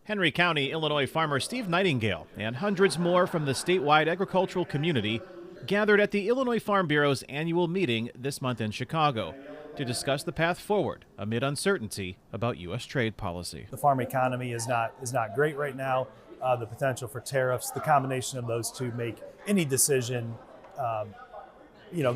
Henry County, Illinois farmer Steve Nightingale and hundreds more from the statewide agricultural community gathered at the Illinois Farm Bureau's annual meeting this month in Chicago to discuss the path forward amid uncertainty about U.S. trade policy. The farm economy is not great right now. The potential for tariffs, the combination of those two make any decision,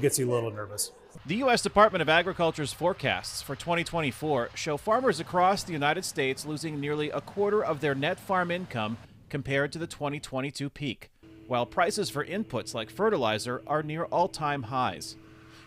gets you a little nervous. The U.S. Department of Agriculture's forecasts for 2024 show farmers across the United States losing nearly a quarter of their net farm income compared to the 2022 peak, while prices for inputs like fertilizer are near all-time highs.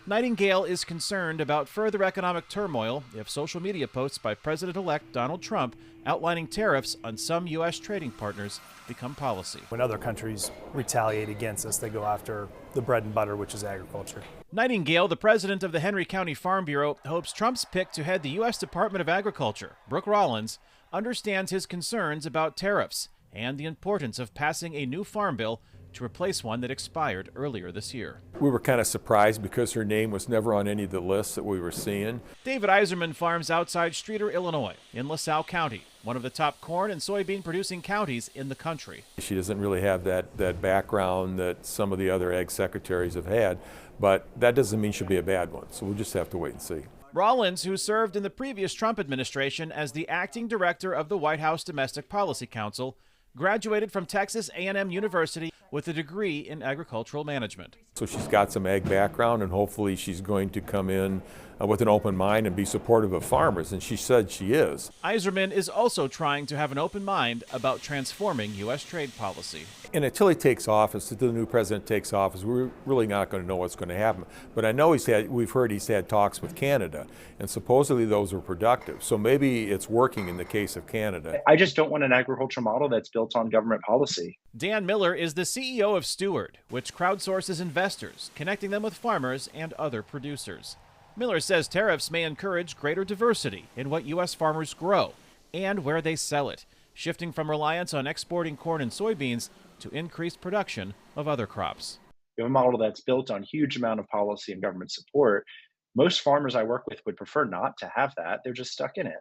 Nightingale is concerned about further economic turmoil if social media posts by President-elect Donald Trump outlining tariffs on some U.S. trading partners become policy. When other countries retaliate against us, they go after the bread and butter, which is agriculture. Nightingale, the president of the Henry County Farm Bureau, hopes Trump's pick to head the U.S. Department of Agriculture, Brooke Rollins, understands his concerns about tariffs and the importance of passing a new farm bill to replace one that expired earlier this year. We were kind of surprised because her name was never on any of the lists that we were seeing. David Iserman farms outside Streator, Illinois, in LaSalle County, one of the top corn and soybean producing counties in the country. She doesn't really have that background that some of the other ag secretaries have had, but that doesn't mean she'll be a bad one, so we'll just have to wait and see. Rollins, who served in the previous Trump administration as the acting director of the White House Domestic Policy Council, graduated from Texas A&M University with a degree in agricultural management. So she's got some ag background, and hopefully she's going to come in with an open mind and be supportive of farmers, and she said she is. Iserman is also trying to have an open mind about transforming U.S. trade policy. And until he takes office, until the new president takes office, we're really not going to know what's going to happen. But I know we've heard he's had talks with Canada, and supposedly those were productive. So maybe it's working in the case of Canada. I just don't want an agriculture model that's built on government policy. Dan Miller is the CEO of Steward, which crowdsources investors, connecting them with farmers and other producers. Miller says tariffs may encourage greater diversity in what U.S. farmers grow and where they sell it, shifting from reliance on exporting corn and soybeans to increased production of other crops. We have a model that's built on huge amount of policy and government support. Most farmers I work with would prefer not to have that. They're just stuck in it.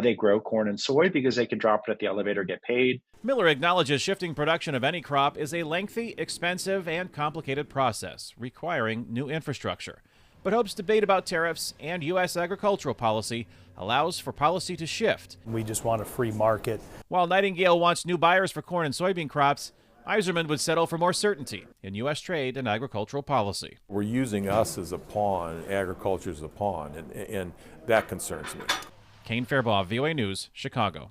They grow corn and soy because they can drop it at the elevator, get paid. Miller acknowledges shifting production of any crop is a lengthy, expensive, and complicated process, requiring new infrastructure, but hopes debate about tariffs and U.S. agricultural policy allows for policy to shift. We just want a free market. While Nightingale wants new buyers for corn and soybean crops, Iserman would settle for more certainty in U.S. trade and agricultural policy. We're using us as a pawn, agriculture as a pawn, and that concerns me. Kane, Farabaugh, VOA News, Chicago.